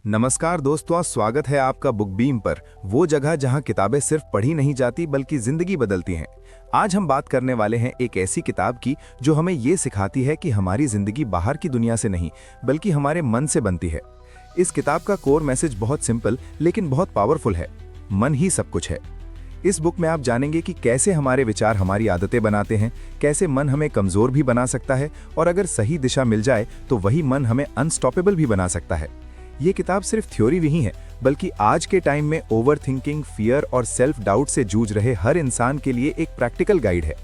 नमस्कार दोस्तों, स्वागत है आपका बुक बीम पर, वो जगह जहां किताबें सिर्फ पढ़ी नहीं जाती बल्कि जिंदगी बदलती हैं। आज हम बात करने वाले हैं एक ऐसी किताब की जो हमें ये सिखाती है कि हमारी जिंदगी बाहर की दुनिया से नहीं बल्कि हमारे मन से बनती है। इस किताब का कोर मैसेज बहुत सिंपल लेकिन बहुत पावरफुल है। मन ही सब कुछ है। इस बुक में आप जानेंगे कि कैसे हमारे विचार हमारी आदतें बनाते हैं, कैसे मन हमें कमजोर भी बना सकता है और अगर सही दिशा मिल जाए तो वही मन हमें अनस्टॉपेबल भी बना सकता है। ये किताब सिर्फ थ्योरी नहीं है बल्कि आज के टाइम में ओवर थिंकिंग, फियर और सेल्फ डाउट से जूझ रहे हर इंसान के लिए एक प्रैक्टिकल गाइड है।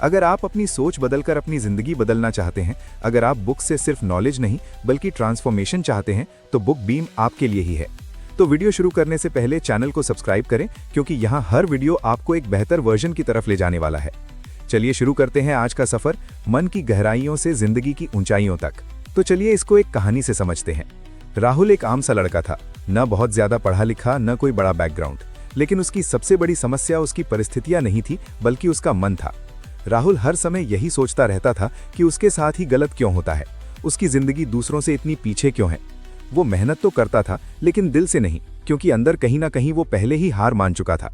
अगर आप अपनी सोच बदलकर अपनी जिंदगी बदलना चाहते हैं, अगर आप बुक से सिर्फ नॉलेज नहीं बल्कि ट्रांसफॉर्मेशन चाहते हैं, तो बुक बीम आपके लिए ही है। तो वीडियो शुरू करने से पहले चैनल को सब्सक्राइब करें क्योंकि यहाँ हर वीडियो आपको एक बेहतर वर्जन की तरफ ले जाने वाला है। चलिए शुरू करते हैं आज का सफर, मन की गहराइयों से जिंदगी की ऊंचाइयों तक। तो चलिए इसको एक कहानी से समझते हैं। राहुल एक आम सा लड़का था, न बहुत ज्यादा पढ़ा लिखा, न कोई बड़ा बैकग्राउंड, लेकिन उसकी सबसे बड़ी समस्या उसकी परिस्थितियां नहीं थी बल्कि उसका मन था। राहुल हर समय यही सोचता रहता था कि उसके साथ ही गलत क्यों होता है, उसकी जिंदगी दूसरों से इतनी पीछे क्यों है। वो मेहनत तो करता था लेकिन दिल से नहीं, क्योंकि अंदर कहीं ना कहीं वो पहले ही हार मान चुका था।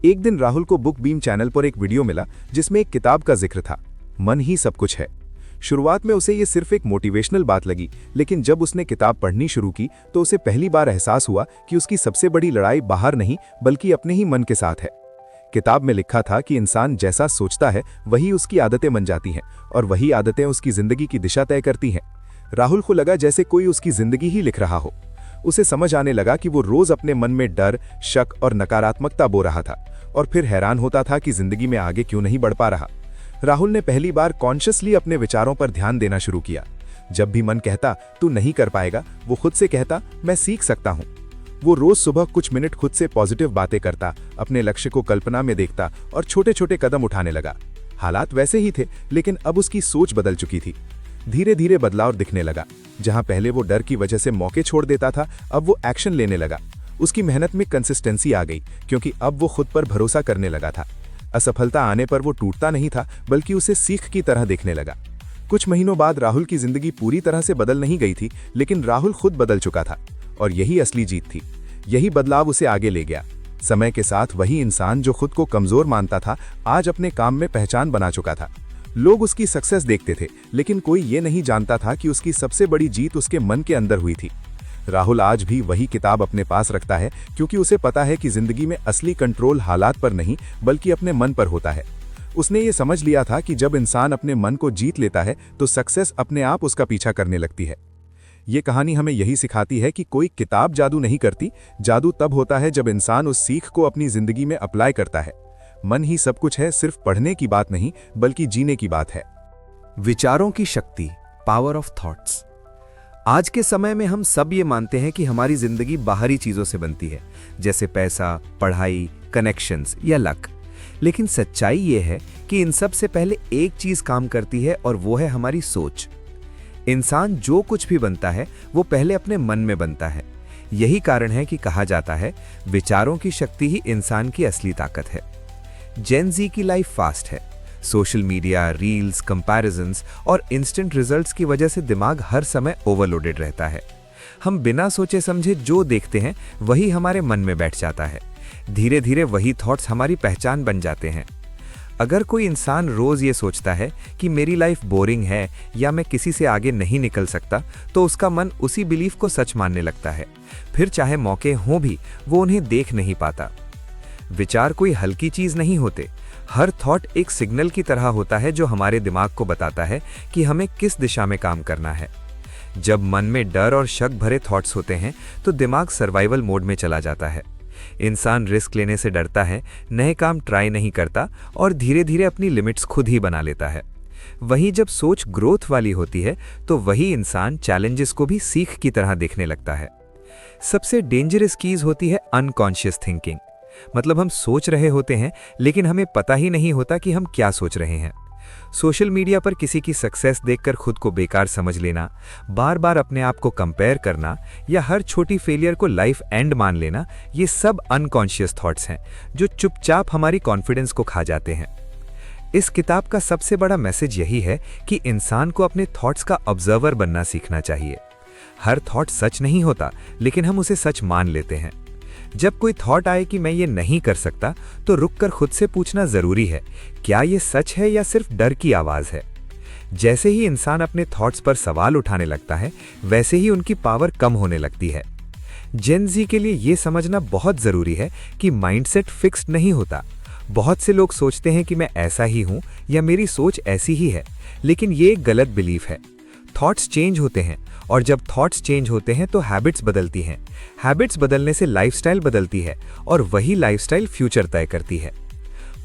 एक दिन राहुल को बुक बीम चैनल पर एक वीडियो मिला जिसमें एक किताब का जिक्र था, मन ही सब कुछ है। शुरुआत में उसे ये सिर्फ एक मोटिवेशनल बात लगी, लेकिन जब उसने किताब पढ़नी शुरू की तो उसे पहली बार एहसास हुआ कि उसकी सबसे बड़ी लड़ाई बाहर नहीं बल्कि अपने ही मन के साथ है। किताब में लिखा था कि इंसान जैसा सोचता है वही उसकी आदतें बन जाती हैं और वही आदतें उसकी जिंदगी की दिशा तय करती हैं। राहुल को लगा जैसे कोई उसकी जिंदगी ही लिख रहा हो। उसे समझ आने लगा कि वो रोज अपने मन में डर, शक और नकारात्मकता बो रहा था और फिर हैरान होता था कि जिंदगी में आगे क्यों नहीं बढ़ पा रहा। राहुल ने पहली बार कॉन्शियसली अपने विचारों पर ध्यान देना शुरू किया। जब भी मन कहता तू नहीं कर पाएगा, वो खुद से कहता मैं सीख सकता हूँ। वो रोज सुबह कुछ मिनट खुद से पॉजिटिव बातें करता, अपने लक्ष्य को कल्पना में देखता और छोटे छोटे कदम उठाने लगा। हालात वैसे ही थे लेकिन अब उसकी सोच बदल चुकी थी। धीरे धीरे बदलाव दिखने लगा। जहां पहले वो डर की वजह से मौके छोड़ देता था, अब वो एक्शन लेने लगा। उसकी मेहनत में कंसिस्टेंसी आ गई क्योंकि अब वो खुद पर भरोसा करने लगा था। असफलता आने पर वो टूटता नहीं था बल्कि उसे सीख की तरह देखने लगा। कुछ महीनों बाद राहुल की जिंदगी पूरी तरह से बदल नहीं गई थी, लेकिन राहुल खुद बदल चुका था और यही असली जीत थी। यही बदलाव उसे आगे ले गया। समय के साथ वही इंसान जो खुद को कमजोर मानता था, आज अपने काम में पहचान बना चुका था। लोग उसकी सक्सेस देखते थे लेकिन कोई ये नहीं जानता था कि उसकी सबसे बड़ी जीत उसके मन के अंदर हुई थी। राहुल आज भी वही किताब अपने पास रखता है क्योंकि उसे पता है कि जिंदगी में असली कंट्रोल हालात पर नहीं बल्कि अपने मन पर होता है। उसने ये समझ लिया था कि जब इंसान अपने मन को जीत लेता है तो सक्सेस अपने आप उसका पीछा करने लगती है। ये कहानी हमें यही सिखाती है कि कोई किताब जादू नहीं करती, जादू तब होता है जब इंसान उस सीख को अपनी जिंदगी में अप्लाई करता है। मन ही सब कुछ है सिर्फ पढ़ने की बात नहीं बल्कि जीने की बात है। विचारों की शक्ति, पावर ऑफ थॉट्स। आज के समय में हम सब ये मानते हैं कि हमारी जिंदगी बाहरी चीजों से बनती है, जैसे पैसा, पढ़ाई, कनेक्शंस या लक। लेकिन सच्चाई ये है कि इन सब से पहले एक चीज काम करती है और वो है हमारी सोच। इंसान जो कुछ भी बनता है वो पहले अपने मन में बनता है। यही कारण है कि कहा जाता है विचारों की शक्ति ही इंसान की असली ताकत है। जेन ज़ी की लाइफ फास्ट है। सोशल मीडिया, रील्स, कंपैरिजंस और इंस्टेंट रिजल्ट्स की वजह से दिमाग हर समय ओवरलोडेड रहता है। हम बिना सोचे समझे जो देखते हैं वही हमारे मन में बैठ जाता है। धीरे धीरे वही थॉट्स हमारी पहचान बन जाते हैं। अगर कोई इंसान रोज ये सोचता है कि मेरी लाइफ बोरिंग है या मैं किसी से आगे नहीं निकल सकता, तो उसका मन उसी बिलीफ को सच मानने लगता है। फिर चाहे मौके हों भी वो उन्हें देख नहीं पाता। विचार कोई हल्की चीज नहीं होते। हर थॉट एक सिग्नल की तरह होता है जो हमारे दिमाग को बताता है कि हमें किस दिशा में काम करना है। जब मन में डर और शक भरे थॉट्स होते हैं तो दिमाग सर्वाइवल मोड में चला जाता है। इंसान रिस्क लेने से डरता है, नए काम ट्राई नहीं करता और धीरे धीरे अपनी लिमिट्स खुद ही बना लेता है। वहीं जब सोच ग्रोथ वाली होती है तो वही इंसान चैलेंजेस को भी सीख की तरह देखने लगता है। सबसे डेंजरस चीज होती है अनकॉन्शियस थिंकिंग। मतलब हम सोच रहे होते हैं लेकिन हमें पता ही नहीं होता कि हम क्या सोच रहे हैं। सोशल मीडिया पर किसी की सक्सेस देखकर खुद को बेकार समझ लेना, बार बार अपने आप को कंपेयर करना या हर छोटी फेलियर को लाइफ एंड मान लेना, ये सब अनकॉन्शियस थॉट्स हैं जो चुपचाप हमारी कॉन्फिडेंस को खा जाते हैं। इस किताब का सबसे बड़ा मैसेज यही है कि इंसान को अपने थॉट्स का ऑब्जर्वर बनना सीखना चाहिए। हर थॉट सच नहीं होता, लेकिन हम उसे सच मान लेते हैं। जब कोई थॉट आए कि मैं ये नहीं कर सकता, तो रुककर खुद से पूछना जरूरी है, क्या ये सच है या सिर्फ डर की आवाज है। जैसे ही इंसान अपने थॉट्स पर सवाल उठाने लगता है, वैसे ही उनकी पावर कम होने लगती है। जेन ज़ी के लिए ये समझना बहुत जरूरी है कि माइंडसेट फिक्स्ड नहीं होता। बहुत से लोग सोचते हैं कि मैं ऐसा ही हूं या मेरी सोच ऐसी ही है, लेकिन ये एक गलत बिलीफ है। थॉट्स चेंज होते हैं, और जब थॉट्स चेंज होते हैं तो हैबिट्स बदलती हैं। हैबिट्स बदलने से लाइफस्टाइल बदलती है, और वही लाइफस्टाइल फ्यूचर तय करती है।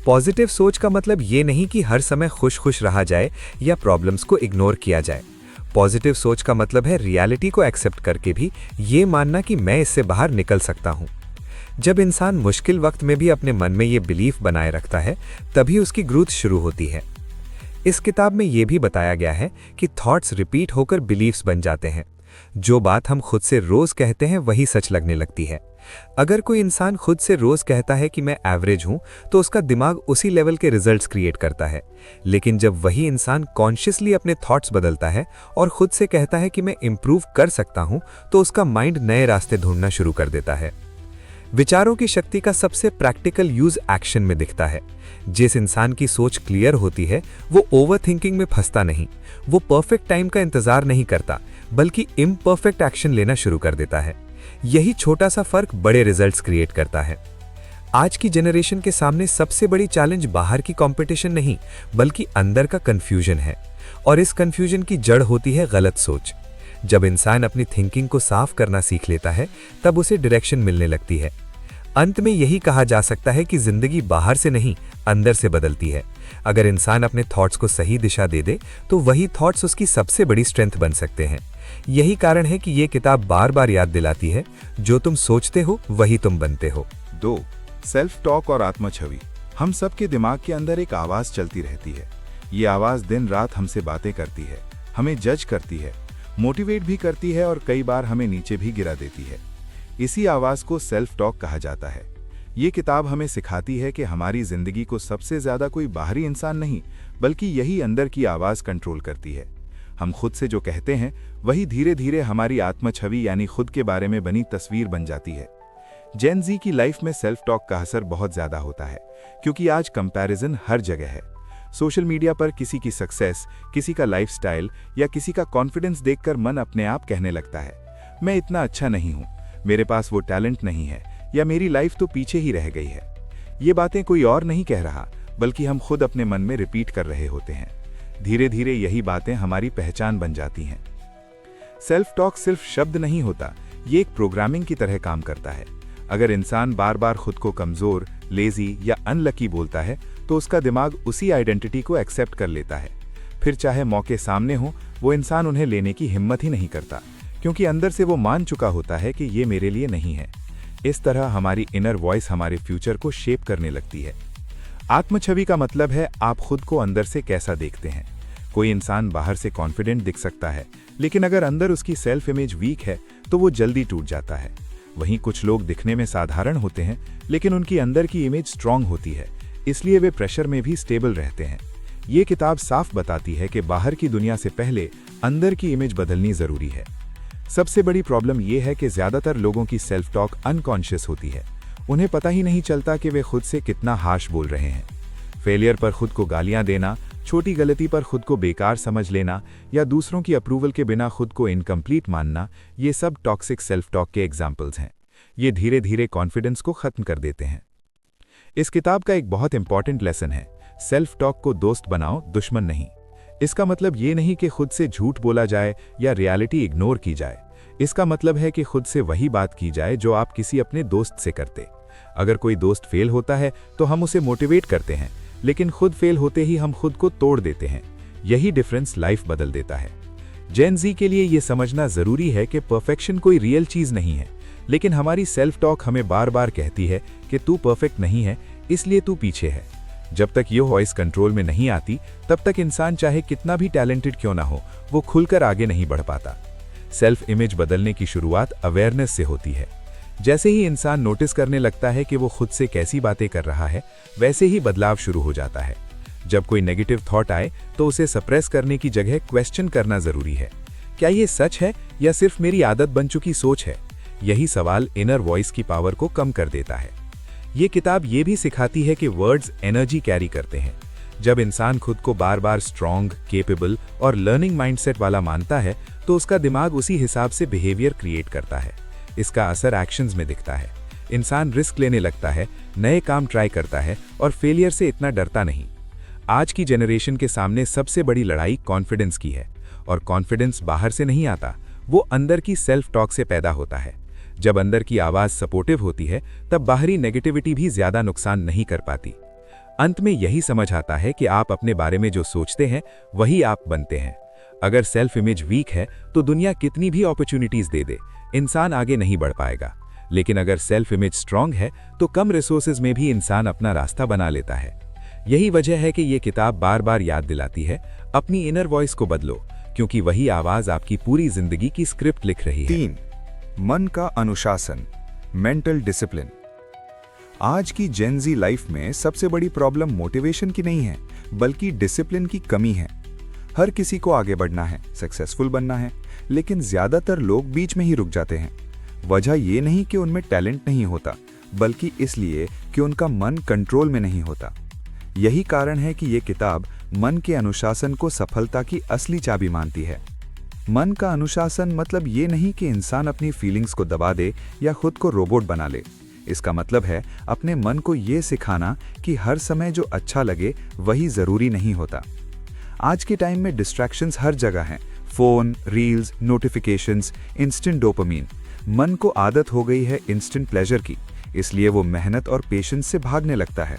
पॉजिटिव सोच का मतलब ये नहीं कि हर समय खुश खुश रहा जाए या प्रॉब्लम्स को इग्नोर किया जाए। पॉजिटिव सोच का मतलब है रियलिटी को एक्सेप्ट करके भी ये मानना कि मैं इससे बाहर निकल सकता हूँ। जब इंसान मुश्किल वक्त में भी अपने मन में ये बिलीफ बनाए रखता है, तभी उसकी ग्रोथ शुरू होती है। इस किताब में ये भी बताया गया है कि थॉट्स रिपीट होकर बिलीफ्स बन जाते हैं। जो बात हम खुद से रोज कहते हैं वही सच लगने लगती है। अगर कोई इंसान खुद से रोज कहता है कि मैं एवरेज हूं, तो उसका दिमाग उसी लेवल के रिजल्ट्स क्रिएट करता है। लेकिन जब वही इंसान कॉन्शियसली अपने थॉट्स बदलता है और खुद से कहता है कि मैं इंप्रूव कर सकता हूं, तो उसका माइंड नए रास्ते ढूंढना शुरू कर देता है। विचारों की शक्ति का सबसे प्रैक्टिकल यूज एक्शन में दिखता है। जिस इंसान की सोच क्लियर होती है, वो ओवर थिंकिंग में फंसता नहीं। वो परफेक्ट टाइम का इंतजार नहीं करता, बल्कि इम्परफेक्ट एक्शन लेना शुरू कर देता है। यही छोटा सा फर्क बड़े रिजल्ट्स क्रिएट करता है। आज की जनरेशन के सामने सबसे बड़ी चैलेंज बाहर की कंपटीशन नहीं, बल्कि अंदर का कंफ्यूजन है। और इस कंफ्यूजन की जड़ होती है गलत सोच। जब इंसान अपनी थिंकिंग को साफ करना सीख लेता है, तब उसे डायरेक्शन मिलने लगती है। अंत में यही कहा जा सकता है कि जिंदगी बाहर से नहीं, अंदर से बदलती है। अगर इंसान अपने थॉट्स को सही दिशा दे दे, तो वही थॉट्स उसकी सबसे बड़ी स्ट्रेंथ बन सकते हैं। यही कारण है कि ये किताब बार बार याद दिलाती है, जो तुम सोचते हो वही तुम बनते हो। 2. सेल्फ टॉक और आत्म छवि। हम सबके दिमाग के अंदर एक आवाज चलती रहती है। ये आवाज दिन रात हमसे बातें करती है, हमें जज करती है, मोटिवेट भी करती है और कई बार हमें नीचे भी गिरा देती है। इसी आवाज को सेल्फ टॉक कहा जाता है। ये किताब हमें सिखाती है कि हमारी जिंदगी को सबसे ज्यादा कोई बाहरी इंसान नहीं, बल्कि यही अंदर की आवाज कंट्रोल करती है। हम खुद से जो कहते हैं, वही धीरे धीरे हमारी आत्म छवि यानी खुद के बारे में बनी तस्वीर बन जाती है। जेन ज़ी की लाइफ में सेल्फ टॉक का असर बहुत ज्यादा होता है, क्योंकि आज कंपैरिजन हर जगह है। सोशल मीडिया पर किसी की सक्सेस, किसी का लाइफस्टाइल या किसी का कॉन्फिडेंस देखकर मन अपने आप कहने लगता है, मैं इतना अच्छा नहीं हूं, मेरे पास वो टैलेंट नहीं है, या मेरी लाइफ तो पीछे ही रह गई है। ये बातें कोई और नहीं कह रहा, बल्कि हम खुद अपने मन में रिपीट कर रहे होते हैं। धीरे धीरे यही बातें हमारी पहचान बन जाती हैं। सेल्फ टॉक सिर्फ शब्द नहीं होता, ये एक प्रोग्रामिंग की तरह काम करता है। अगर इंसान बार बार खुद को कमजोर, लेजी या अनलकी बोलता है, तो उसका दिमाग उसी आइडेंटिटी को एक्सेप्ट कर लेता है। फिर चाहे मौके सामने हो, वो इंसान उन्हें लेने की हिम्मत ही नहीं करता, क्योंकि अंदर से वो मान चुका होता है कि ये मेरे लिए नहीं है। इस तरह हमारी इनर वॉइस हमारे फ्यूचर को शेप करने लगती है। आत्मछवि का मतलब है आप खुद को अंदर से कैसा देखते हैं। कोई इंसान बाहर से कॉन्फिडेंट दिख सकता है, लेकिन अगर अंदर उसकी सेल्फ इमेज वीक है, तो वो जल्दी टूट जाता है। वहीं कुछ लोग दिखने में साधारण होते हैं, लेकिन उनकी अंदर की इमेज स्ट्रांग होती है, इसलिए वे प्रेशर में भी स्टेबल रहते हैं। ये किताब साफ बताती है कि बाहर की दुनिया से पहले अंदर की इमेज बदलनी जरूरी है। सबसे बड़ी प्रॉब्लम यह है कि ज्यादातर लोगों की सेल्फ टॉक अनकॉन्शियस होती है। उन्हें पता ही नहीं चलता कि वे खुद से कितना हार्श बोल रहे हैं। फेलियर पर खुद को गालियां देना, छोटी गलती पर खुद को बेकार समझ लेना या दूसरों की अप्रूवल के बिना खुद को इनकम्प्लीट मानना, ये सब टॉक्सिक सेल्फ टॉक के एग्जाम्पल्स हैं। ये धीरे धीरे कॉन्फिडेंस को खत्म कर देते हैं। इस किताब का एक बहुत इंपॉर्टेंट लेसन है, सेल्फ टॉक को दोस्त बनाओ, दुश्मन नहीं। इसका मतलब ये नहीं कि खुद से झूठ बोला जाए या रियलिटी इग्नोर की जाए। इसका मतलब है कि खुद से वही बात की जाए जो आप किसी अपने दोस्त से करते। अगर कोई दोस्त फेल होता है तो हम उसे मोटिवेट करते हैं, लेकिन खुद फेल होते ही हम खुद को तोड़ देते हैं। यही डिफरेंस लाइफ बदल देता है। जेन ज़ी के लिए यह समझना जरूरी है कि परफेक्शन कोई रियल चीज नहीं है, लेकिन हमारी सेल्फ टॉक हमें बार बार कहती है कि तू परफेक्ट नहीं है, इसलिए तू पीछे है। जब तक ये वॉइस कंट्रोल में नहीं आती, तब तक इंसान चाहे कितना भी टैलेंटेड क्यों ना हो, वो खुलकर आगे नहीं बढ़ पाता। सेल्फ इमेज बदलने की शुरुआत अवेयरनेस से होती है। जैसे ही इंसान नोटिस करने लगता है कि वो खुद से कैसी बातें कर रहा है, वैसे ही बदलाव शुरू हो जाता है। जब कोई नेगेटिव थॉट आए तो उसे सप्रेस करने की जगह क्वेश्चन करना जरूरी है। क्या ये सच है या सिर्फ मेरी आदत बन चुकी सोच है? यही सवाल इनर वॉइस की पावर को कम कर देता है। ये किताब ये भी सिखाती है कि वर्ड्स एनर्जी कैरी करते हैं। जब इंसान खुद को बार बार स्ट्रॉन्ग, केपेबल और लर्निंग माइंडसेट वाला मानता है तो उसका दिमाग उसी हिसाब से बिहेवियर क्रिएट करता है। इसका असर एक्शंस में दिखता है। इंसान रिस्क लेने लगता है, नए काम ट्राई करता है और फेलियर से इतना डरता नहीं। आज की जनरेशन के सामने सबसे बड़ी लड़ाई कॉन्फिडेंस की है, और कॉन्फिडेंस बाहर से नहीं आता, वो अंदर की सेल्फ टॉक से पैदा होता है। जब अंदर की आवाज सपोर्टिव होती है तब बाहरी नेगेटिविटी भी ज्यादा नुकसान नहीं कर पाती। अंत में यही समझ आता है कि आप अपने बारे में जो सोचते हैं वही आप बनते हैं। अगर सेल्फ इमेज वीक है तो दुनिया कितनी भी अपॉर्चुनिटीज दे दे, इंसान आगे नहीं बढ़ पाएगा। लेकिन अगर सेल्फ इमेज स्ट्रांग है तो कम रिसोर्सेज में भी इंसान अपना रास्ता बना लेता है। यही वजह है कि ये किताब बार बार याद दिलाती है, अपनी इनर वॉइस को बदलो, क्योंकि वही आवाज आपकी पूरी जिंदगी की स्क्रिप्ट लिख रही है। 3. मन का अनुशासन, मेंटल डिसिप्लिन। आज की जेन ज़ी लाइफ में सबसे बड़ी प्रॉब्लम मोटिवेशन की नहीं है, बल्कि डिसिप्लिन की कमी है। हर किसी को आगे बढ़ना है, सक्सेसफुल बनना है, लेकिन ज्यादातर लोग बीच में ही रुक जाते हैं। वजह ये नहीं कि उनमें टैलेंट नहीं होता, बल्कि इसलिए कि उनका मन कंट्रोल में नहीं होता। यही कारण है कि ये किताब मन के अनुशासन को सफलता की असली चाबी मानती है। मन का अनुशासन मतलब ये नहीं कि इंसान अपनी फीलिंग्स को दबा दे या खुद को रोबोट बना ले। इसका मतलब है अपने मन को ये सिखाना कि हर समय जो अच्छा लगे वही जरूरी नहीं होता। आज के टाइम में डिस्ट्रैक्शंस हर जगह हैं, phone, reels, notifications, instant dopamine. मन को आदत हो गई है इंस्टेंट प्लेजर की, इसलिए वो मेहनत और पेशेंस से भागने लगता है।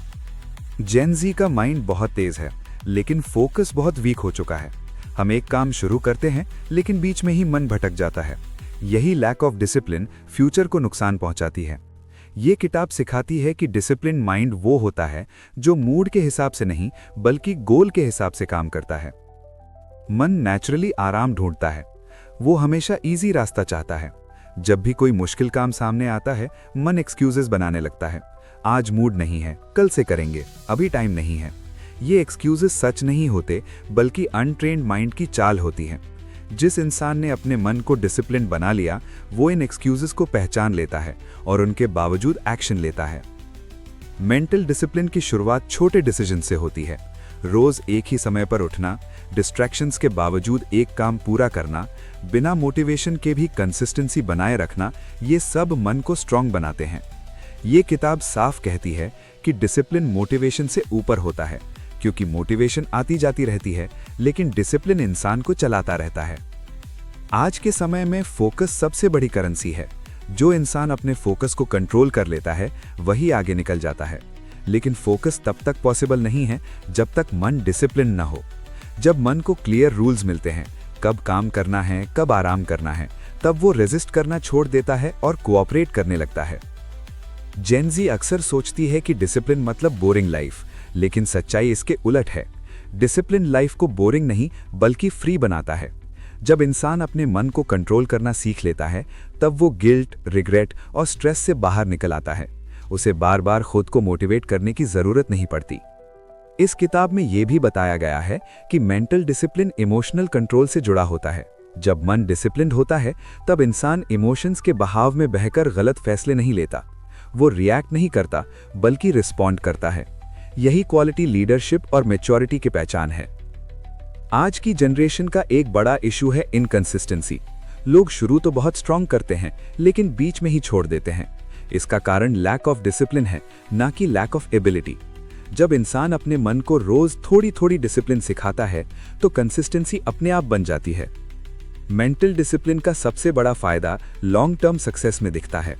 जेन ज़ी का माइंड बहुत तेज है, लेकिन फोकस बहुत वीक हो चुका है। हम एक काम शुरू करते हैं लेकिन बीच में ही मन भटक जाता है। यही लैक ऑफ डिसिप्लिन फ्यूचर को नुकसान पहुंचाती है। ये किताब सिखाती है कि डिसिप्लिन माइंड वो होता है जो मूड के हिसाब से नहीं बल्कि गोल के हिसाब से काम करता है। मन नेचुरली आराम ढूंढता है, वो हमेशा इजी रास्ता चाहता है। जब भी कोई मुश्किल काम सामने आता है, मन एक्सक्यूजेस बनाने लगता है। आज मूड नहीं है, कल से करेंगे, अभी टाइम नहीं है। ये एक्सक्यूजेस सच नहीं होते, बल्कि अनट्रेन्ड माइंड की चाल होती है। जिस इंसान ने अपने मन को डिसिप्लिन बना लिया, वो इन एक्सक्यूजेस को पहचान लेता है और उनके बावजूद एक्शन लेता है। मेंटल डिसिप्लिन की शुरुआत छोटे डिसीजन से होती है। रोज एक ही समय पर उठना, डिस्ट्रैक्शंस के बावजूद एक काम पूरा करना, बिना मोटिवेशन के भी कंसिस्टेंसी बनाए रखना, ये सब मन को स्ट्रांग बनाते हैं। ये किताब साफ कहती है कि डिसिप्लिन मोटिवेशन से ऊपर होता है, क्योंकि मोटिवेशन आती जाती रहती है, लेकिन डिसिप्लिन इंसान को चलाता रहता है। आज के समय में फोकस सबसे बड़ी करेंसी है। जो इंसान अपने फोकस को कंट्रोल कर लेता है वही आगे निकल जाता है। लेकिन फोकस तब तक पॉसिबल नहीं है जब तक मन डिसिप्लिन न हो। जब मन को क्लियर रूल्स मिलते हैं, कब काम करना है, कब आराम करना है, तब वो रेजिस्ट करना छोड़ देता है और कोऑपरेट करने लगता है। जेन ज़ी अक्सर सोचती है कि डिसिप्लिन मतलब बोरिंग लाइफ, लेकिन सच्चाई इसके उलट है। डिसिप्लिन लाइफ को बोरिंग नहीं बल्कि फ्री बनाता है। जब इंसान अपने मन को कंट्रोल करना सीख लेता है, तब वो गिल्ट, रिग्रेट और स्ट्रेस से बाहर निकल आता है। उसे बार बार खुद को मोटिवेट करने की जरूरत नहीं पड़ती। इस किताब में यह भी बताया गया है कि मेंटल डिसिप्लिन इमोशनल कंट्रोल से जुड़ा होता है। जब मन डिसिप्लिन्ड होता है तब इंसान इमोशंस के बहाव में बहकर गलत फैसले नहीं लेता। वो रिएक्ट नहीं करता बल्कि रिस्पॉन्ड करता है। यही क्वालिटी लीडरशिप और मैच्योरिटी की पहचान है। आज की जनरेशन का एक बड़ा इशू है इनकंसिस्टेंसी। लोग शुरू तो बहुत स्ट्रांग करते हैं, लेकिन बीच में ही छोड़ देते हैं। इसका कारण लैक ऑफ डिसिप्लिन है, ना कि लैक ऑफ एबिलिटी। जब इंसान अपने मन को रोज थोड़ी थोड़ी डिसिप्लिन सिखाता है तो कंसिस्टेंसी अपने आप बन जाती है। मेंटल डिसिप्लिन का सबसे बड़ा फायदा लॉन्ग टर्म सक्सेस में दिखता है।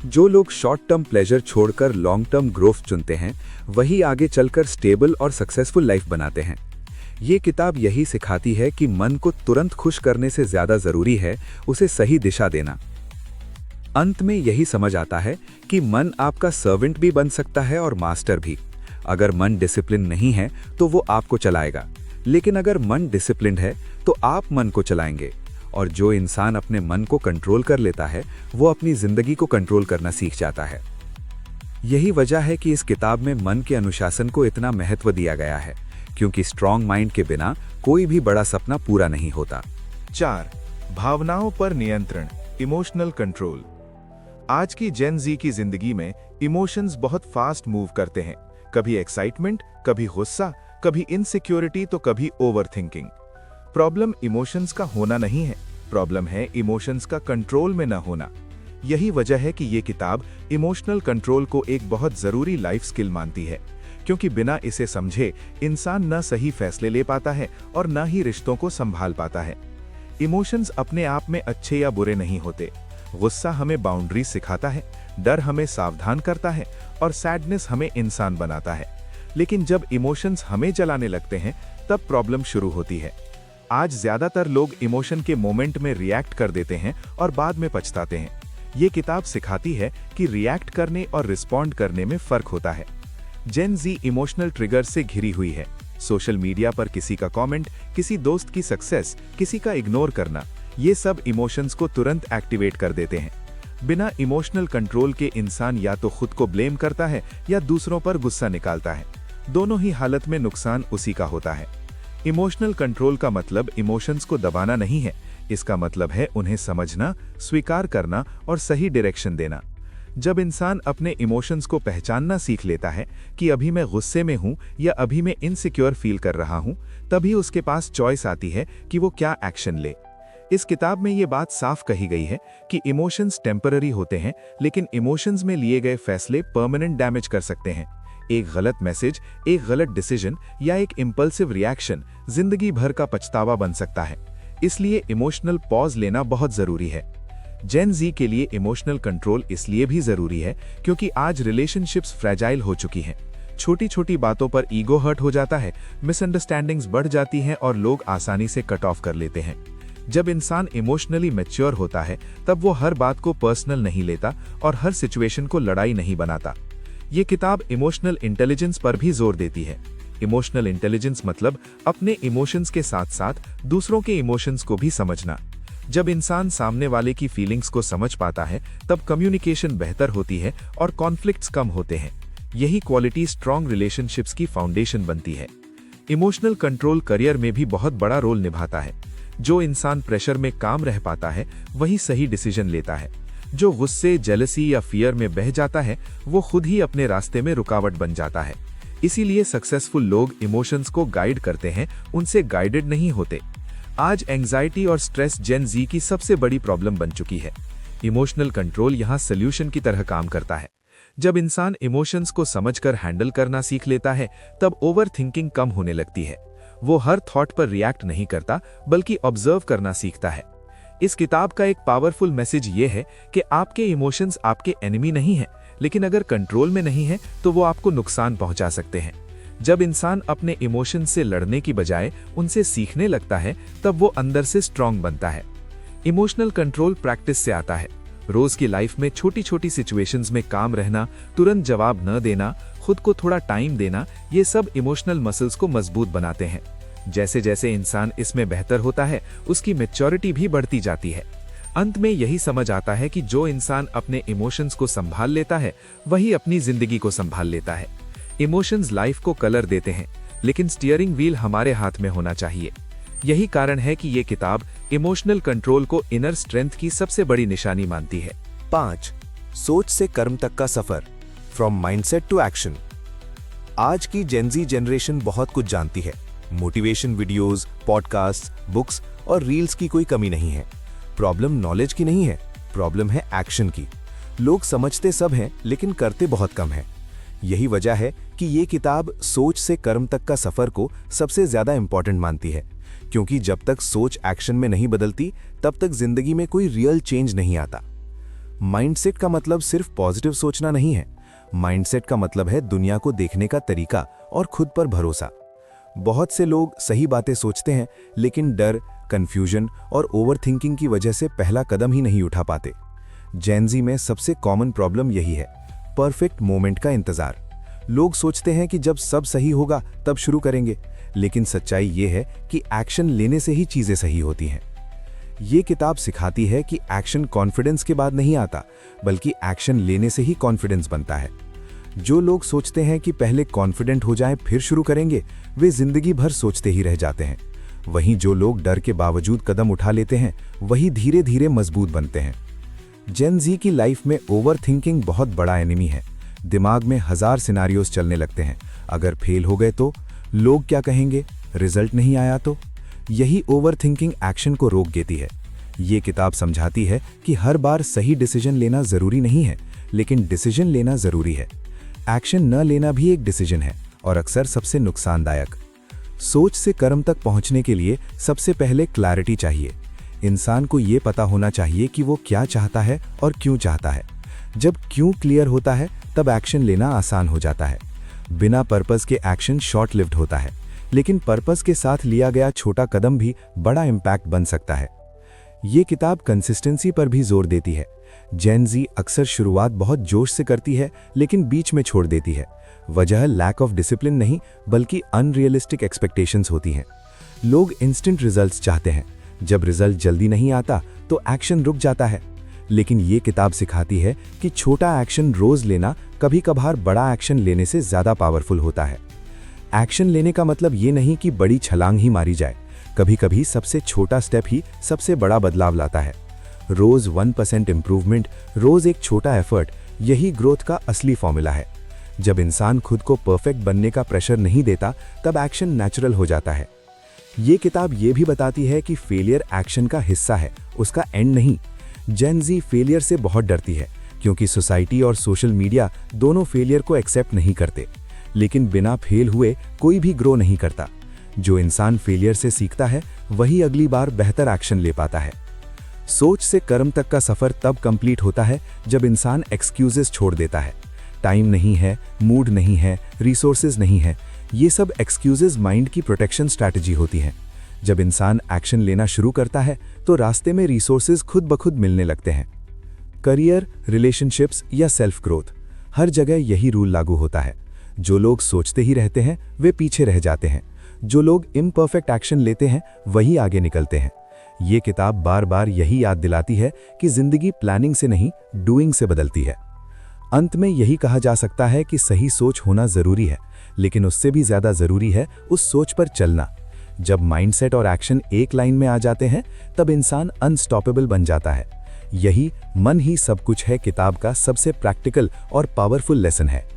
जो लोग शॉर्ट टर्म प्लेजर छोड़कर लॉन्ग टर्म ग्रोथ चुनते हैं, वही आगे चलकर स्टेबल और सक्सेसफुल लाइफ बनाते हैं। ये किताब यही सिखाती है कि मन को तुरंत खुश करने से ज्यादा जरूरी है उसे सही दिशा देना। अंत में यही समझ आता है कि मन आपका सर्वेंट भी बन सकता है और मास्टर भी। अगर मन डिसिप्लिन नहीं है तो वो आपको चलाएगा, लेकिन अगर मन डिसिप्लिन्ड है तो आप मन को चलाएंगे। और जो इंसान अपने मन को कंट्रोल कर लेता है, वो अपनी जिंदगी को कंट्रोल करना सीख जाता है। यही वजह है कि इस किताब में मन के अनुशासन को इतना महत्व दिया गया है, क्योंकि स्ट्रॉन्ग माइंड के बिना कोई भी बड़ा सपना पूरा नहीं होता। 4. भावनाओं पर नियंत्रण, इमोशनल कंट्रोल। आज की जेन ज़ी की जिंदगी में इमोशंस बहुत फास्ट मूव करते हैं। कभी एक्साइटमेंट, कभी गुस्सा, कभी इनसिक्योरिटी, तो कभी ओवरथिंकिंग। प्रॉब्लम इमोशंस का होना नहीं है, प्रॉब्लम है इमोशंस का कंट्रोल में न होना। यही वजह है कि ये किताब इमोशनल कंट्रोल को एक बहुत जरूरी लाइफ स्किल मानती है, क्योंकि बिना इसे समझे इंसान न सही फैसले ले पाता है और न ही रिश्तों को संभाल पाता है। इमोशंस अपने आप में अच्छे या बुरे नहीं होते। गुस्सा हमें बाउंड्रीज सिखाता है, डर हमें सावधान करता है और सैडनेस हमें इंसान बनाता है। लेकिन जब इमोशंस हमें चलाने लगते हैं तब प्रॉब्लम शुरू होती है। आज ज्यादातर लोग इमोशन के मोमेंट में रिएक्ट कर देते हैं और बाद में पछताते हैं। ये किताब सिखाती है कि रिएक्ट करने और रिस्पॉन्ड करने में फर्क होता है। जेन ज़ी इमोशनल ट्रिगर से घिरी हुई है। सोशल मीडिया पर किसी का कमेंट, किसी दोस्त की सक्सेस, किसी का इग्नोर करना, ये सब इमोशंस को तुरंत एक्टिवेट कर देते हैं। बिना इमोशनल कंट्रोल के इंसान या तो खुद को ब्लेम करता है या दूसरों पर गुस्सा निकालता है। दोनों ही हालत में नुकसान उसी का होता है। इमोशनल कंट्रोल का मतलब इमोशंस को दबाना नहीं है, इसका मतलब है उन्हें समझना, स्वीकार करना और सही डायरेक्शन देना। जब इंसान अपने इमोशंस को पहचानना सीख लेता है कि अभी मैं गुस्से में हूं या अभी मैं इनसिक्योर फील कर रहा हूं, तभी उसके पास चॉइस आती है कि वो क्या एक्शन ले। इस किताब में ये बात साफ कही गई है कि इमोशंस टेम्पररी होते हैं, लेकिन इमोशंस में लिए गए फैसले परमानेंट डैमेज कर सकते हैं। एक गलत मैसेज, एक गलत डिसीजन या एक इंपल्सिव रिएक्शन जिंदगी भर का पछतावा बन सकता है। इसलिए इमोशनल पॉज लेना बहुत जरूरी है। जेन ज़ी के लिए इमोशनल कंट्रोल इसलिए भी जरूरी है क्योंकि आज रिलेशनशिप्स फ्रेजाइल हो चुकी हैं। छोटी छोटी बातों पर ईगो हर्ट हो जाता है, मिसअंडरस्टैंडिंग्स बढ़ जाती हैं और लोग आसानी से कट ऑफ कर लेते हैं। जब इंसान इमोशनली मैच्योर होता है तब वो हर बात को पर्सनल नहीं लेता और हर सिचुएशन को लड़ाई नहीं बनाता। ये किताब इमोशनल इंटेलिजेंस पर भी जोर देती है। इमोशनल इंटेलिजेंस मतलब अपने इमोशंस के साथ साथ दूसरों के इमोशंस को भी समझना। जब इंसान सामने वाले की फीलिंग्स को समझ पाता है तब कम्युनिकेशन बेहतर होती है और कॉन्फ्लिक्ट्स कम होते हैं। यही क्वालिटी स्ट्रॉन्ग रिलेशनशिप्स की फाउंडेशन बनती है। इमोशनल कंट्रोल करियर में भी बहुत बड़ा रोल निभाता है। जो इंसान प्रेशर में काम रह पाता है वही सही डिसीजन लेता है। जो गुस्से, जेलसी या फियर में बह जाता है वो खुद ही अपने रास्ते में रुकावट बन जाता है। इसीलिए सक्सेसफुल लोग इमोशंस को गाइड करते हैं, उनसे गाइडेड नहीं होते। आज एंजाइटी और स्ट्रेस जेन ज़ी की सबसे बड़ी प्रॉब्लम बन चुकी है। इमोशनल कंट्रोल यहाँ सॉल्यूशन की तरह काम करता है। जब इंसान इमोशंस को समझकर हैंडल करना सीख लेता है तब ओवर थिंकिंग कम होने लगती है। वो हर थॉट पर रिएक्ट नहीं करता बल्कि ऑब्जर्व करना सीखता है। इस किताब का एक पावरफुल मैसेज ये है कि आपके इमोशंस आपके एनिमी नहीं हैं, लेकिन अगर कंट्रोल में नहीं है तो वो आपको नुकसान पहुंचा सकते हैं। जब इंसान अपने इमोशंस से लड़ने की बजाय उनसे सीखने लगता है तब वो अंदर से स्ट्रांग बनता है। इमोशनल कंट्रोल प्रैक्टिस से आता है। रोज की लाइफ में छोटी छोटी सिचुएशंस में काम रहना, तुरंत जवाब न देना, खुद को थोड़ा टाइम देना, ये सब इमोशनल मसल्स को मजबूत बनाते हैं। जैसे जैसे इंसान इसमें बेहतर होता है उसकी मैच्योरिटी भी बढ़ती जाती है। अंत में यही समझ आता है कि जो इंसान अपने इमोशंस को संभाल लेता है वही अपनी जिंदगी को संभाल लेता है। इमोशंस लाइफ को कलर देते हैं, लेकिन स्टीयरिंग व्हील हमारे हाथ में होना चाहिए। यही कारण है कि ये किताब इमोशनल कंट्रोल को इनर स्ट्रेंथ की सबसे बड़ी निशानी मानती है। 5. सोच से कर्म तक का सफर, फ्रॉम माइंडसेट टू एक्शन। आज की जेन ज़ी जनरेशन बहुत कुछ जानती है। मोटिवेशन वीडियोस, पॉडकास्ट, बुक्स और रील्स की कोई कमी नहीं है। प्रॉब्लम नॉलेज की नहीं है, प्रॉब्लम है एक्शन की। लोग समझते सब हैं लेकिन करते बहुत कम है। यही वजह है कि ये किताब सोच से कर्म तक का सफर को सबसे ज्यादा इंपॉर्टेंट मानती है, क्योंकि जब तक सोच एक्शन में नहीं बदलती तब तक जिंदगी में कोई रियल चेंज नहीं आता। माइंडसेट का मतलब सिर्फ पॉजिटिव सोचना नहीं है। माइंडसेट का मतलब है दुनिया को देखने का तरीका और खुद पर भरोसा। बहुत से लोग सही बातें सोचते हैं लेकिन डर, कंफ्यूजन और ओवरथिंकिंग की वजह से पहला कदम ही नहीं उठा पाते। जेन ज़ी में सबसे कॉमन प्रॉब्लम यही है, परफेक्ट मोमेंट का इंतजार। लोग सोचते हैं कि जब सब सही होगा तब शुरू करेंगे, लेकिन सच्चाई ये है कि एक्शन लेने से ही चीजें सही होती हैं। ये किताब सिखाती है कि एक्शन कॉन्फिडेंस के बाद नहीं आता, बल्कि एक्शन लेने से ही कॉन्फिडेंस बनता है। जो लोग सोचते हैं कि पहले कॉन्फिडेंट हो जाएं फिर शुरू करेंगे, वे जिंदगी भर सोचते ही रह जाते हैं। वहीं जो लोग डर के बावजूद कदम उठा लेते हैं वही धीरे धीरे मजबूत बनते हैं। जेन ज़ी की लाइफ में ओवर थिंकिंग बहुत बड़ा एनिमी है। दिमाग में 1000 सिनारियोज चलने लगते हैं। अगर फेल हो गए तो, लोग क्या कहेंगे, रिजल्ट नहीं आया तो। यही ओवर थिंकिंग एक्शन को रोक देती है। ये किताब समझाती है कि हर बार सही डिसीजन लेना जरूरी नहीं है, लेकिन डिसीजन लेना जरूरी है। एक्शन न लेना भी एक डिसीजन है और अक्सर सबसे नुकसानदायक। सोच से कर्म तक पहुंचने के लिए सबसे पहले क्लैरिटी चाहिए। इंसान को ये पता होना चाहिए कि वो क्या चाहता है और क्यों चाहता है। जब क्यों क्लियर होता है तब एक्शन लेना आसान हो जाता है। बिना पर्पस के एक्शन शॉर्ट लिव्ड होता है, लेकिन पर्पस के साथ लिया गया छोटा कदम भी बड़ा इम्पैक्ट बन सकता है। ये किताब कंसिस्टेंसी पर भी जोर देती है। जेन ज़ी अक्सर शुरुआत बहुत जोश से करती है लेकिन बीच में छोड़ देती है। वजह लैक ऑफ डिसिप्लिन नहीं बल्कि अनरियलिस्टिक एक्सपेक्टेशंस होती हैं। लोग इंस्टेंट रिजल्ट्स चाहते हैं। जब रिजल्ट जल्दी नहीं आता तो एक्शन रुक जाता है। लेकिन ये किताब सिखाती है कि छोटा एक्शन रोज लेना कभी कभार बड़ा एक्शन लेने से ज्यादा पावरफुल होता है। एक्शन लेने का मतलब ये नहीं कि बड़ी छलांग ही मारी जाए। कभी कभी सबसे छोटा स्टेप ही सबसे बड़ा बदलाव लाता है। रोज 1% इंप्रूवमेंट, रोज एक छोटा एफर्ट, यही ग्रोथ का असली फॉर्मूला है। जब इंसान खुद को परफेक्ट बनने का प्रेशर नहीं देता तब एक्शन नेचुरल हो जाता है। ये किताब ये भी बताती है कि फेलियर एक्शन का हिस्सा है, उसका एंड नहीं। जेन ज़ी फेलियर से बहुत डरती है क्योंकि सोसाइटी और सोशल मीडिया दोनों फेलियर को एक्सेप्ट नहीं करते। लेकिन बिना फेल हुए कोई भी ग्रो नहीं करता। जो इंसान फेलियर से सीखता है वही अगली बार बेहतर एक्शन ले पाता है। सोच से कर्म तक का सफर तब कंप्लीट होता है जब इंसान एक्सक्यूजेस छोड़ देता है। टाइम नहीं है, मूड नहीं है, रिसोर्सेज नहीं है, ये सब एक्सक्यूजेस माइंड की प्रोटेक्शन स्ट्रैटेजी होती हैं। जब इंसान एक्शन लेना शुरू करता है तो रास्ते में रिसोर्सेज खुद ब खुद मिलने लगते हैं। करियर, रिलेशनशिप्स या सेल्फ ग्रोथ, हर जगह यही रूल लागू होता है। जो लोग सोचते ही रहते हैं वे पीछे रह जाते हैं। जो लोग इम्परफेक्ट एक्शन लेते हैं वही आगे निकलते हैं। ये किताब बार बार यही याद दिलाती है कि जिंदगी प्लानिंग से नहीं, डूइंग से बदलती है। अंत में यही कहा जा सकता है कि सही सोच होना जरूरी है, लेकिन उससे भी ज्यादा जरूरी है उस सोच पर चलना। जब माइंडसेट और एक्शन एक लाइन में आ जाते हैं तब इंसान अनस्टॉपेबल बन जाता है। यही मन ही सब कुछ है किताब का सबसे प्रैक्टिकल और पावरफुल लेसन है।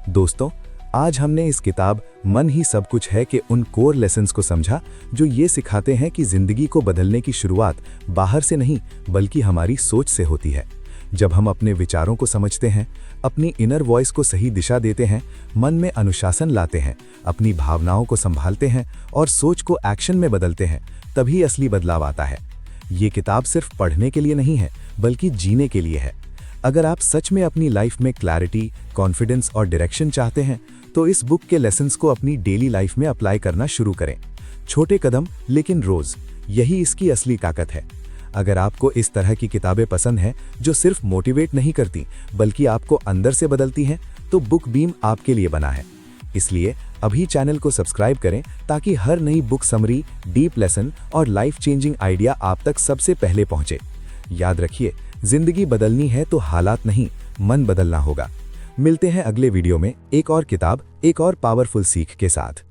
दोस्तों, आज हमने इस किताब मन ही सब कुछ है के उन कोर लेसन्स को समझा जो ये सिखाते हैं कि जिंदगी को बदलने की शुरुआत बाहर से नहीं बल्कि हमारी सोच से होती है। जब हम अपने विचारों को समझते हैं, अपनी इनर वॉइस को सही दिशा देते हैं, मन में अनुशासन लाते हैं, अपनी भावनाओं को संभालते हैं और सोच को एक्शन में बदलते हैं, तभी असली बदलाव आता है। ये किताब सिर्फ पढ़ने के लिए नहीं है बल्कि जीने के लिए है। अगर आप सच में अपनी लाइफ में क्लैरिटी, कॉन्फिडेंस और डायरेक्शन चाहते हैं तो इस बुक के लेसन्स को अपनी डेली लाइफ में अप्लाई करना शुरू करें। छोटे कदम लेकिन रोज, यही इसकी असली ताकत है। अगर आपको इस तरह की किताबें पसंद हैं जो सिर्फ मोटिवेट नहीं करती बल्कि आपको अंदर से बदलती हैं, तो बुक बीम आपके लिए बना है। इसलिए अभी चैनल को सब्सक्राइब करें ताकि हर नई बुक समरी, डीप लेसन और लाइफ चेंजिंग आइडिया आप तक सबसे पहले पहुंचे। याद रखिए, जिंदगी बदलनी है तो हालात नहीं, मन बदलना होगा। मिलते हैं अगले वीडियो में एक और किताब, एक और पावरफुल सीख के साथ।